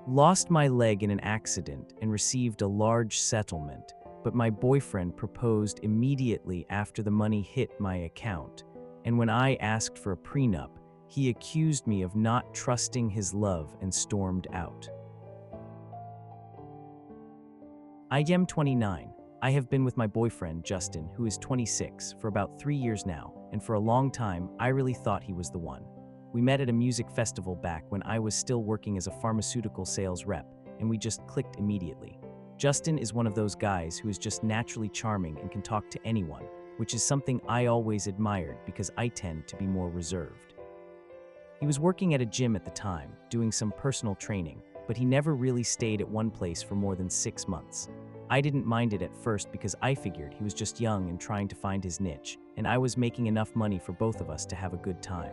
lost my leg in an accident and received a large settlement, but my boyfriend proposed immediately after the money hit my account, and when I asked for a prenup, he accused me of not trusting his love and stormed out. I am 29. I have been with my boyfriend, Justin, who is 26, for about 3 years now, and for a long time, I really thought he was the one. We met at a music festival back when I was still working as a pharmaceutical sales rep, and we just clicked immediately. Justin is one of those guys who is just naturally charming and can talk to anyone, which is something I always admired because I tend to be more reserved. He was working at a gym at the time, doing some personal training, but he never really stayed at one place for more than 6 months. I didn't mind it at first because I figured he was just young and trying to find his niche, and I was making enough money for both of us to have a good time.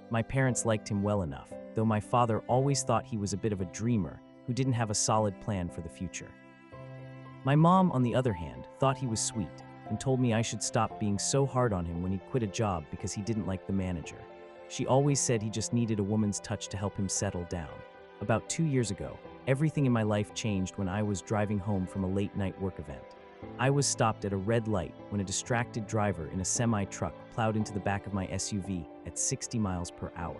My parents liked him well enough, though my father always thought he was a bit of a dreamer who didn't have a solid plan for the future. My mom, on the other hand, thought he was sweet and told me I should stop being so hard on him when he quit a job because he didn't like the manager. She always said he just needed a woman's touch to help him settle down. About 2 years ago, everything in my life changed when I was driving home from a late-night work event. I was stopped at a red light when a distracted driver in a semi-truck plowed into the back of my SUV at 60 miles per hour.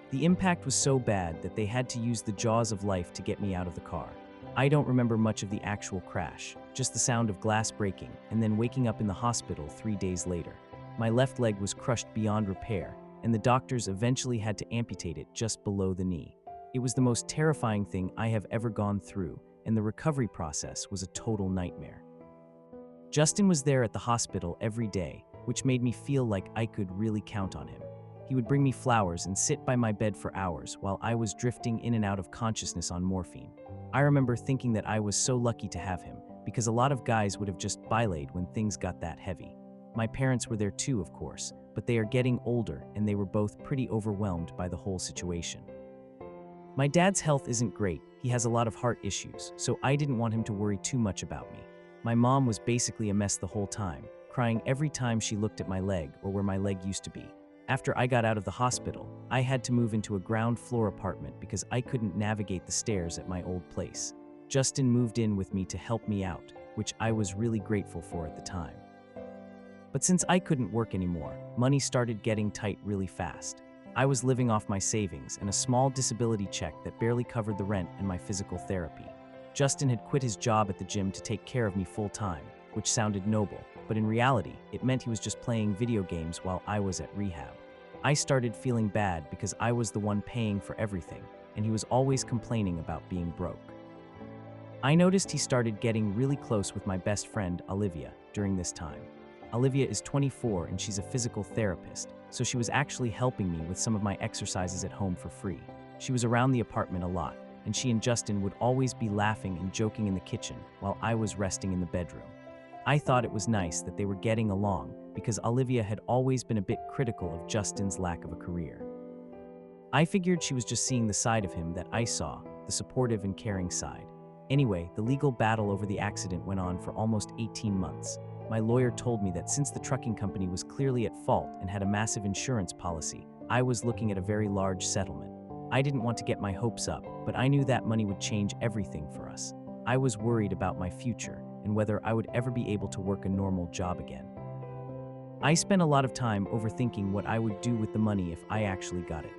The impact was so bad that they had to use the jaws of life to get me out of the car. I don't remember much of the actual crash, just the sound of glass breaking and then waking up in the hospital 3 days later. My left leg was crushed beyond repair, and the doctors eventually had to amputate it just below the knee. It was the most terrifying thing I have ever gone through, and the recovery process was a total nightmare. Justin was there at the hospital every day, which made me feel like I could really count on him. He would bring me flowers and sit by my bed for hours while I was drifting in and out of consciousness on morphine. I remember thinking that I was so lucky to have him, because a lot of guys would have just bylaid when things got that heavy. My parents were there too, of course, but they are getting older and they were both pretty overwhelmed by the whole situation. My dad's health isn't great. He has a lot of heart issues, so I didn't want him to worry too much about me. My mom was basically a mess the whole time, crying every time she looked at my leg or where my leg used to be. After I got out of the hospital, I had to move into a ground floor apartment because I couldn't navigate the stairs at my old place. Justin moved in with me to help me out, which I was really grateful for at the time. But since I couldn't work anymore, money started getting tight really fast. I was living off my savings and a small disability check that barely covered the rent and my physical therapy. Justin had quit his job at the gym to take care of me full-time, which sounded noble, but in reality, it meant he was just playing video games while I was at rehab. I started feeling bad because I was the one paying for everything, and he was always complaining about being broke. I noticed he started getting really close with my best friend, Olivia, during this time. Olivia is 24 and she's a physical therapist, so she was actually helping me with some of my exercises at home for free. She was around the apartment a lot, and she and Justin would always be laughing and joking in the kitchen while I was resting in the bedroom. I thought it was nice that they were getting along because Olivia had always been a bit critical of Justin's lack of a career. I figured she was just seeing the side of him that I saw, the supportive and caring side. Anyway, the legal battle over the accident went on for almost 18 months. My lawyer told me that since the trucking company was clearly at fault and had a massive insurance policy, I was looking at a very large settlement. I didn't want to get my hopes up, but I knew that money would change everything for us. I was worried about my future and whether I would ever be able to work a normal job again. I spent a lot of time overthinking what I would do with the money if I actually got it.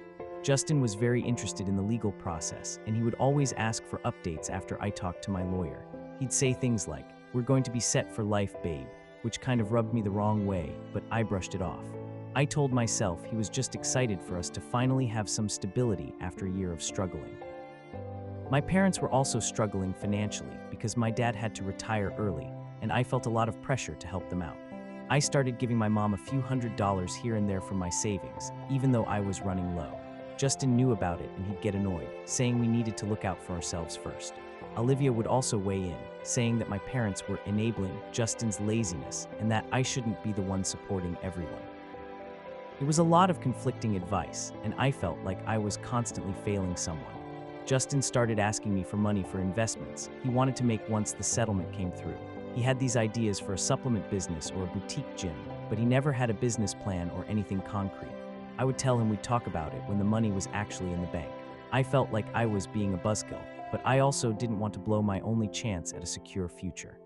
Justin was very interested in the legal process, and he would always ask for updates after I talked to my lawyer. He'd say things like, "We're going to be set for life, babe," which kind of rubbed me the wrong way, but I brushed it off. I told myself he was just excited for us to finally have some stability after a year of struggling. My parents were also struggling financially because my dad had to retire early, and I felt a lot of pressure to help them out. I started giving my mom a few $100s here and there from my savings, even though I was running low. Justin knew about it and he'd get annoyed, saying we needed to look out for ourselves first. Olivia would also weigh in, saying that my parents were enabling Justin's laziness and that I shouldn't be the one supporting everyone. It was a lot of conflicting advice, and I felt like I was constantly failing someone. Justin started asking me for money for investments he wanted to make once the settlement came through. He had these ideas for a supplement business or a boutique gym, but he never had a business plan or anything concrete. I would tell him we'd talk about it when the money was actually in the bank. I felt like I was being a buzzkill, but I also didn't want to blow my only chance at a secure future.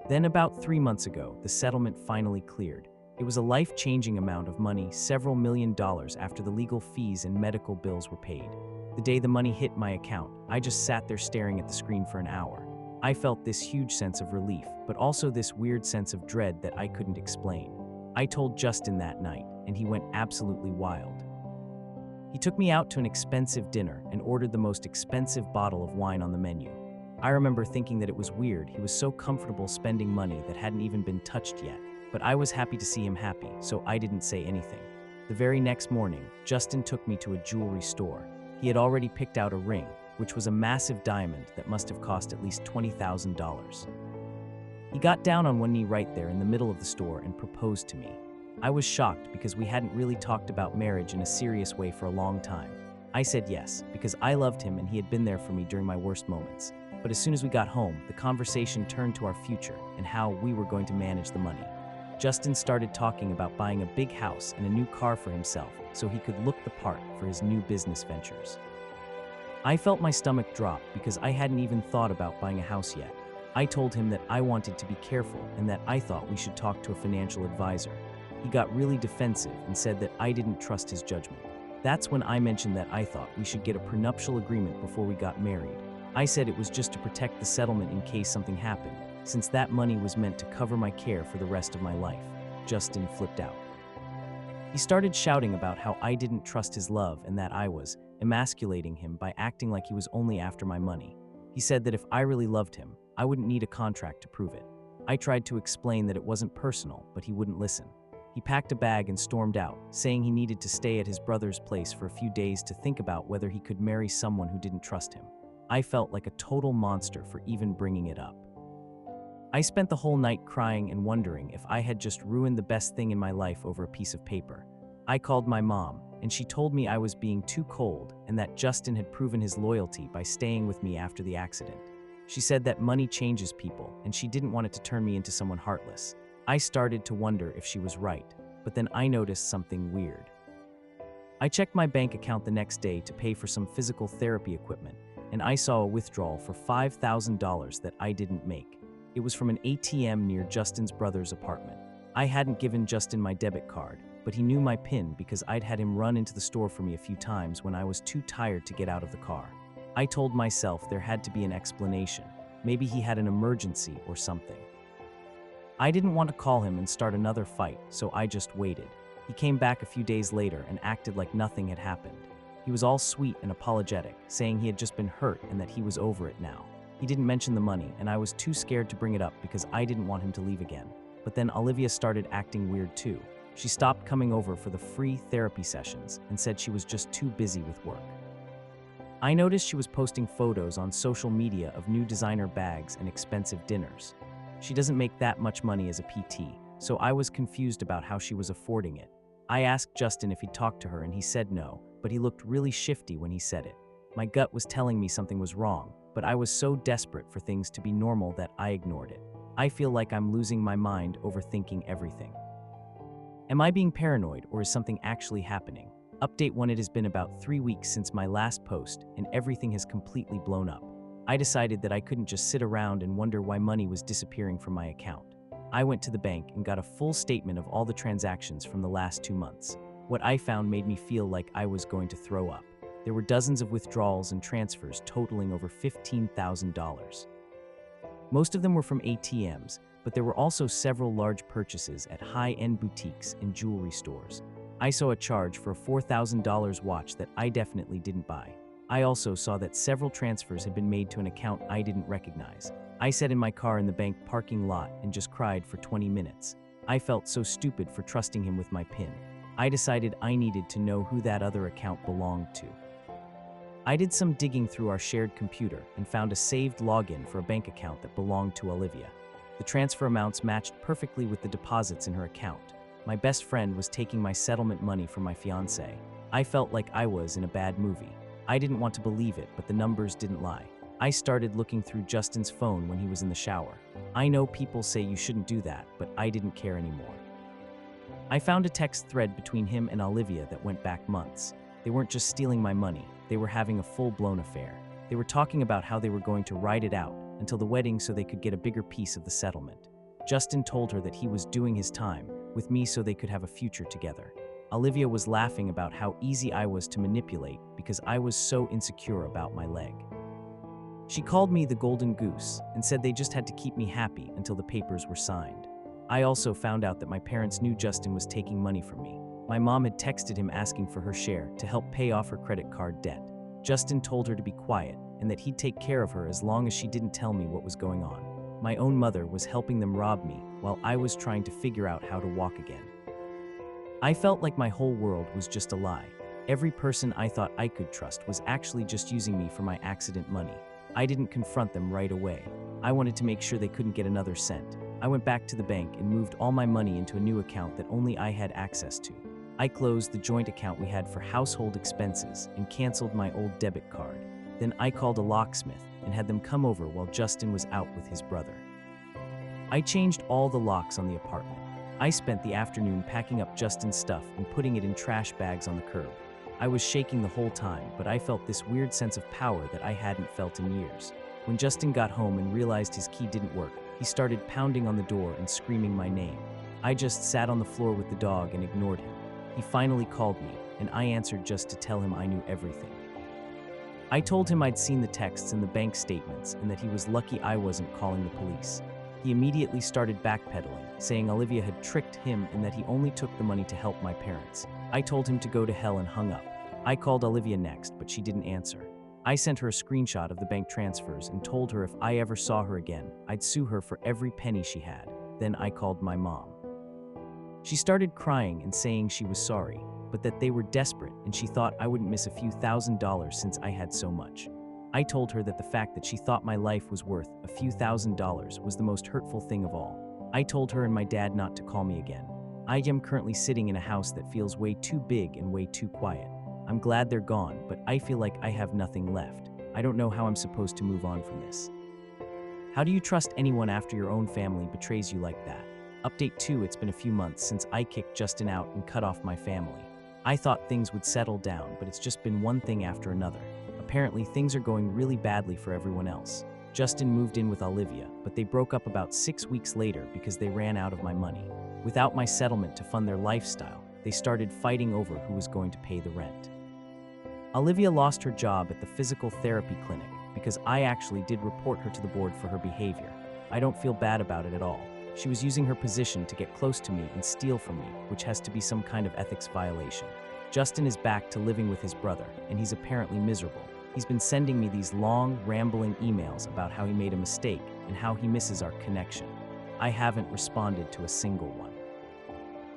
Then about 3 months ago, the settlement finally cleared. It was a life-changing amount of money, several $1 million after the legal fees and medical bills were paid. The day the money hit my account, I just sat there staring at the screen for an hour. I felt this huge sense of relief, but also this weird sense of dread that I couldn't explain. I told Justin that night, and he went absolutely wild. He took me out to an expensive dinner and ordered the most expensive bottle of wine on the menu. I remember thinking that it was weird. He was so comfortable spending money that hadn't even been touched yet, but I was happy to see him happy, so I didn't say anything. The very next morning, Justin took me to a jewelry store. He had already picked out a ring, which was a massive diamond that must have cost at least $20,000. He got down on one knee right there in the middle of the store and proposed to me. I was shocked because we hadn't really talked about marriage in a serious way for a long time. I said yes, because I loved him and he had been there for me during my worst moments. But as soon as we got home, the conversation turned to our future and how we were going to manage the money. Justin started talking about buying a big house and a new car for himself so he could look the part for his new business ventures. I felt my stomach drop because I hadn't even thought about buying a house yet. I told him that I wanted to be careful and that I thought we should talk to a financial advisor. He got really defensive and said that I didn't trust his judgment. That's when I mentioned that I thought we should get a prenuptial agreement before we got married. I said it was just to protect the settlement in case something happened, since that money was meant to cover my care for the rest of my life. Justin flipped out. He started shouting about how I didn't trust his love and that I was emasculating him by acting like he was only after my money. He said that if I really loved him, I wouldn't need a contract to prove it. I tried to explain that it wasn't personal, but he wouldn't listen. He packed a bag and stormed out, saying he needed to stay at his brother's place for a few days to think about whether he could marry someone who didn't trust him. I felt like a total monster for even bringing it up. I spent the whole night crying and wondering if I had just ruined the best thing in my life over a piece of paper. I called my mom, and she told me I was being too cold and that Justin had proven his loyalty by staying with me after the accident. She said that money changes people, and she didn't want it to turn me into someone heartless. I started to wonder if she was right, but then I noticed something weird. I checked my bank account the next day to pay for some physical therapy equipment, and I saw a withdrawal for $5,000 that I didn't make. It was from an ATM near Justin's brother's apartment. I hadn't given Justin my debit card, but he knew my PIN because I'd had him run into the store for me a few times when I was too tired to get out of the car. I told myself there had to be an explanation. Maybe he had an emergency or something. I didn't want to call him and start another fight, so I just waited. He came back a few days later and acted like nothing had happened. He was all sweet and apologetic, saying he had just been hurt and that he was over it now. He didn't mention the money, and I was too scared to bring it up because I didn't want him to leave again. But then Olivia started acting weird too. She stopped coming over for the free therapy sessions and said she was just too busy with work. I noticed she was posting photos on social media of new designer bags and expensive dinners. She doesn't make that much money as a PT, so I was confused about how she was affording it. I asked Justin if he'd talked to her and he said no, but he looked really shifty when he said it. My gut was telling me something was wrong, but I was so desperate for things to be normal that I ignored it. I feel like I'm losing my mind overthinking everything. Am I being paranoid or is something actually happening? Update 1: It has been about 3 weeks since my last post and everything has completely blown up. I decided that I couldn't just sit around and wonder why money was disappearing from my account. I went to the bank and got a full statement of all the transactions from the last 2 months. What I found made me feel like I was going to throw up. There were dozens of withdrawals and transfers totaling over $15,000. Most of them were from ATMs, but there were also several large purchases at high-end boutiques and jewelry stores. I saw a charge for a $4,000 watch that I definitely didn't buy. I also saw that several transfers had been made to an account I didn't recognize. I sat in my car in the bank parking lot and just cried for 20 minutes. I felt so stupid for trusting him with my PIN. I decided I needed to know who that other account belonged to. I did some digging through our shared computer and found a saved login for a bank account that belonged to Olivia. The transfer amounts matched perfectly with the deposits in her account. My best friend was taking my settlement money from my fiancé. I felt like I was in a bad movie. I didn't want to believe it, but the numbers didn't lie. I started looking through Justin's phone when he was in the shower. I know people say you shouldn't do that, but I didn't care anymore. I found a text thread between him and Olivia that went back months. They weren't just stealing my money, they were having a full-blown affair. They were talking about how they were going to ride it out until the wedding so they could get a bigger piece of the settlement. Justin told her that he was doing his time with me so they could have a future together. Olivia was laughing about how easy I was to manipulate because I was so insecure about my leg. She called me the golden goose and said they just had to keep me happy until the papers were signed. I also found out that my parents knew Justin was taking money from me. My mom had texted him asking for her share to help pay off her credit card debt. Justin told her to be quiet and that he'd take care of her as long as she didn't tell me what was going on. My own mother was helping them rob me while I was trying to figure out how to walk again. I felt like my whole world was just a lie. Every person I thought I could trust was actually just using me for my accident money. I didn't confront them right away. I wanted to make sure they couldn't get another cent. I went back to the bank and moved all my money into a new account that only I had access to. I closed the joint account we had for household expenses and canceled my old debit card. Then I called a locksmith and had them come over while Justin was out with his brother. I changed all the locks on the apartment. I spent the afternoon packing up Justin's stuff and putting it in trash bags on the curb. I was shaking the whole time, but I felt this weird sense of power that I hadn't felt in years. When Justin got home and realized his key didn't work, he started pounding on the door and screaming my name. I just sat on the floor with the dog and ignored him. He finally called me, and I answered just to tell him I knew everything. I told him I'd seen the texts and the bank statements and that he was lucky I wasn't calling the police. He immediately started backpedaling, saying Olivia had tricked him and that he only took the money to help my parents. I told him to go to hell and hung up. I called Olivia next, but she didn't answer. I sent her a screenshot of the bank transfers and told her if I ever saw her again, I'd sue her for every penny she had. Then I called my mom. She started crying and saying she was sorry, but that they were desperate and she thought I wouldn't miss a few $1,000s since I had so much. I told her that the fact that she thought my life was worth a few $1,000s was the most hurtful thing of all. I told her and my dad not to call me again. I am currently sitting in a house that feels way too big and way too quiet. I'm glad they're gone, but I feel like I have nothing left. I don't know how I'm supposed to move on from this. How do you trust anyone after your own family betrays you like that? Update 2: It's been a few months since I kicked Justin out and cut off my family. I thought things would settle down, but it's just been one thing after another. Apparently, things are going really badly for everyone else. Justin moved in with Olivia, but they broke up about 6 weeks later because they ran out of my money. Without my settlement to fund their lifestyle, they started fighting over who was going to pay the rent. Olivia lost her job at the physical therapy clinic because I actually did report her to the board for her behavior. I don't feel bad about it at all. She was using her position to get close to me and steal from me, which has to be some kind of ethics violation. Justin is back to living with his brother, and he's apparently miserable. He's been sending me these long, rambling emails about how he made a mistake and how he misses our connection. I haven't responded to a single one.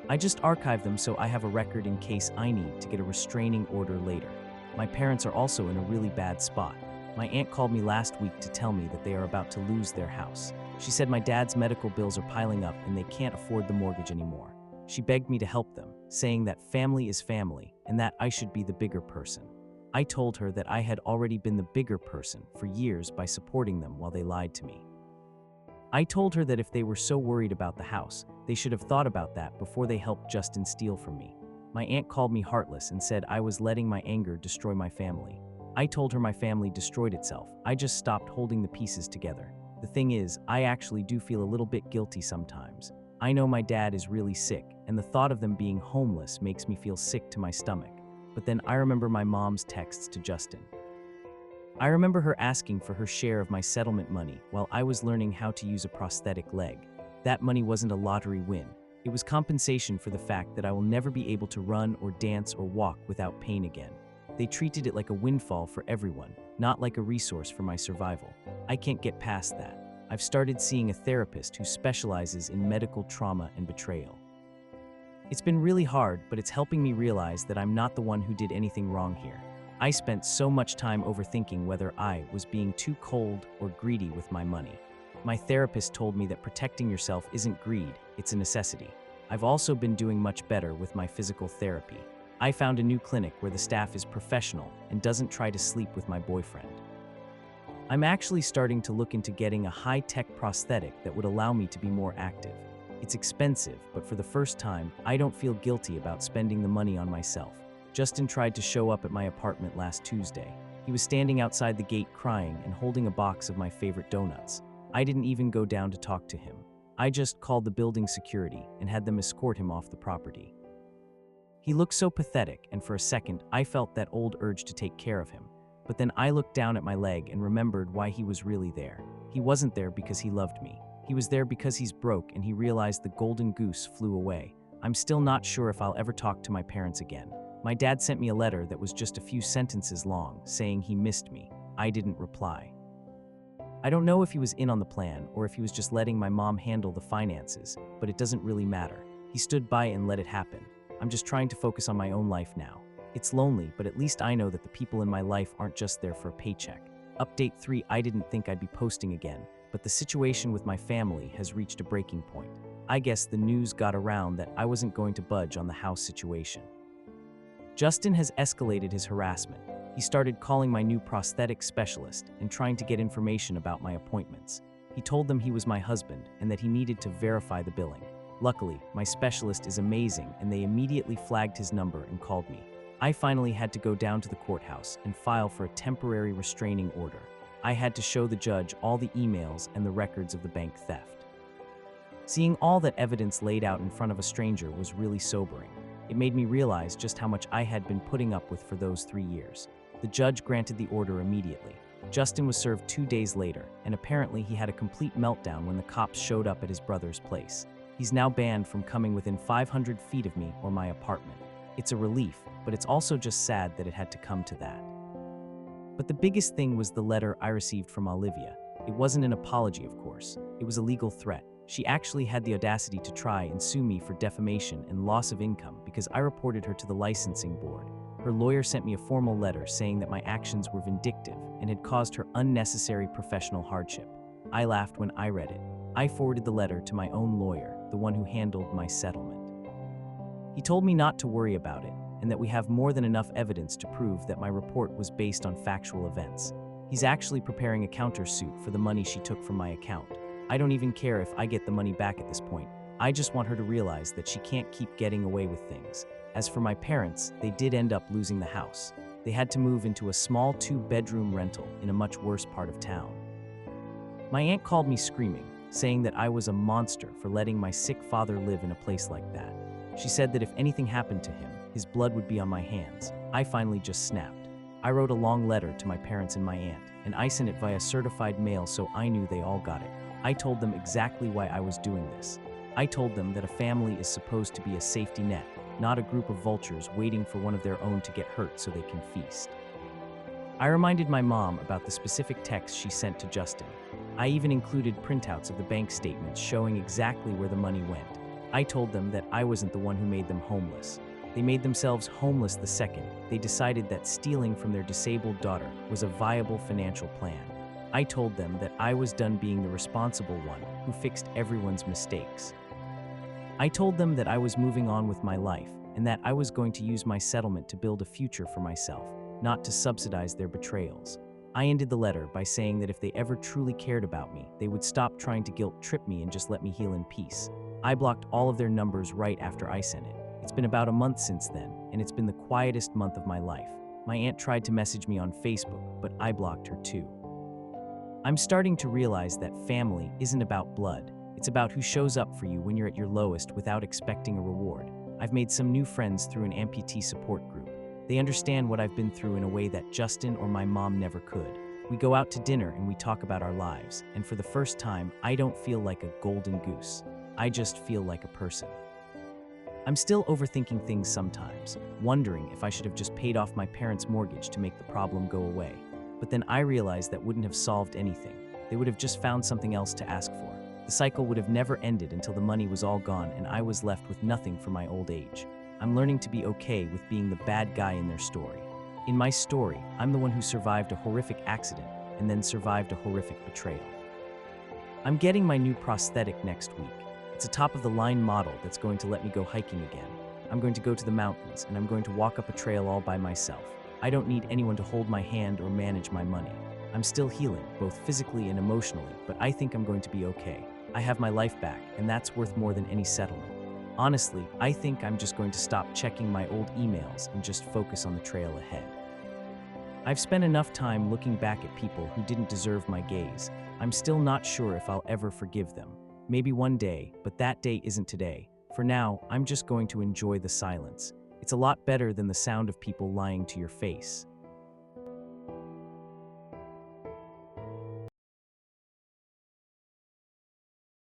I just archive them so I have a record in case I need to get a restraining order later. My parents are also in a really bad spot. My aunt called me last week to tell me that they are about to lose their house. She said my dad's medical bills are piling up and they can't afford the mortgage anymore. She begged me to help them, saying that family is family and that I should be the bigger person. I told her that I had already been the bigger person for years by supporting them while they lied to me. I told her that if they were so worried about the house, they should have thought about that before they helped Justin steal from me. My aunt called me heartless and said I was letting my anger destroy my family. I told her my family destroyed itself. I just stopped holding the pieces together. The thing is, I actually do feel a little bit guilty sometimes. I know my dad is really sick, and the thought of them being homeless makes me feel sick to my stomach. But then I remember my mom's texts to Justin. I remember her asking for her share of my settlement money while I was learning how to use a prosthetic leg. That money wasn't a lottery win. It was compensation for the fact that I will never be able to run or dance or walk without pain again. They treated it like a windfall for everyone, not like a resource for my survival. I can't get past that. I've started seeing a therapist who specializes in medical trauma and betrayal. It's been really hard, but it's helping me realize that I'm not the one who did anything wrong here. I spent so much time overthinking whether I was being too cold or greedy with my money. My therapist told me that protecting yourself isn't greed, it's a necessity. I've also been doing much better with my physical therapy. I found a new clinic where the staff is professional and doesn't try to sleep with my boyfriend. I'm actually starting to look into getting a high-tech prosthetic that would allow me to be more active. It's expensive, but for the first time, I don't feel guilty about spending the money on myself. Justin tried to show up at my apartment last Tuesday. He was standing outside the gate crying and holding a box of my favorite donuts. I didn't even go down to talk to him. I just called the building security and had them escort him off the property. He looked so pathetic, and for a second, I felt that old urge to take care of him. But then I looked down at my leg and remembered why he was really there. He wasn't there because he loved me. He was there because he's broke and he realized the golden goose flew away. I'm still not sure if I'll ever talk to my parents again. My dad sent me a letter that was just a few sentences long, saying he missed me. I didn't reply. I don't know if he was in on the plan or if he was just letting my mom handle the finances, but it doesn't really matter. He stood by and let it happen. I'm just trying to focus on my own life now. It's lonely, but at least I know that the people in my life aren't just there for a paycheck. Update 3: I didn't think I'd be posting again, but the situation with my family has reached a breaking point. I guess the news got around that I wasn't going to budge on the house situation. Justin has escalated his harassment. He started calling my new prosthetic specialist and trying to get information about my appointments. He told them he was my husband and that he needed to verify the billing. Luckily, my specialist is amazing and they immediately flagged his number and called me. I finally had to go down to the courthouse and file for a temporary restraining order. I had to show the judge all the emails and the records of the bank theft. Seeing all that evidence laid out in front of a stranger was really sobering. It made me realize just how much I had been putting up with for those 3 years. The judge granted the order immediately. Justin was served 2 days later, and apparently he had a complete meltdown when the cops showed up at his brother's place. He's now banned from coming within 500 feet of me or my apartment. It's a relief, but it's also just sad that it had to come to that. But the biggest thing was the letter I received from Olivia. It wasn't an apology, of course. It was a legal threat. She actually had the audacity to try and sue me for defamation and loss of income because I reported her to the licensing board. Her lawyer sent me a formal letter saying that my actions were vindictive and had caused her unnecessary professional hardship. I laughed when I read it. I forwarded the letter to my own lawyer, the one who handled my settlement. He told me not to worry about it and that we have more than enough evidence to prove that my report was based on factual events. He's actually preparing a countersuit for the money she took from my account. I don't even care if I get the money back at this point. I just want her to realize that she can't keep getting away with things. As for my parents, they did end up losing the house. They had to move into a small 2-bedroom rental in a much worse part of town. My aunt called me screaming, saying that I was a monster for letting my sick father live in a place like that. She said that if anything happened to him, his blood would be on my hands. I finally just snapped. I wrote a long letter to my parents and my aunt, and I sent it via certified mail so I knew they all got it. I told them exactly why I was doing this. I told them that a family is supposed to be a safety net, not a group of vultures waiting for one of their own to get hurt so they can feast. I reminded my mom about the specific text she sent to Justin. I even included printouts of the bank statements showing exactly where the money went. I told them that I wasn't the one who made them homeless. They made themselves homeless the second they decided that stealing from their disabled daughter was a viable financial plan. I told them that I was done being the responsible one who fixed everyone's mistakes. I told them that I was moving on with my life and that I was going to use my settlement to build a future for myself, not to subsidize their betrayals. I ended the letter by saying that if they ever truly cared about me, they would stop trying to guilt trip me and just let me heal in peace. I blocked all of their numbers right after I sent it. It's been about a month since then, and it's been the quietest month of my life. My aunt tried to message me on Facebook, but I blocked her too. I'm starting to realize that family isn't about blood. It's about who shows up for you when you're at your lowest without expecting a reward. I've made some new friends through an amputee support group. They understand what I've been through in a way that Justin or my mom never could. We go out to dinner and we talk about our lives, and for the first time, I don't feel like a golden goose. I just feel like a person. I'm still overthinking things sometimes, wondering if I should have just paid off my parents' mortgage to make the problem go away. But then I realized that wouldn't have solved anything. They would have just found something else to ask for. The cycle would have never ended until the money was all gone and I was left with nothing for my old age. I'm learning to be okay with being the bad guy in their story. In my story, I'm the one who survived a horrific accident and then survived a horrific betrayal. I'm getting my new prosthetic next week. It's a top-of-the-line model that's going to let me go hiking again. I'm going to go to the mountains and I'm going to walk up a trail all by myself. I don't need anyone to hold my hand or manage my money. I'm still healing, both physically and emotionally, but I think I'm going to be okay. I have my life back, and that's worth more than any settlement. Honestly, I think I'm just going to stop checking my old emails and just focus on the trail ahead. I've spent enough time looking back at people who didn't deserve my gaze. I'm still not sure if I'll ever forgive them. Maybe one day, but that day isn't today. For now, I'm just going to enjoy the silence. It's a lot better than the sound of people lying to your face.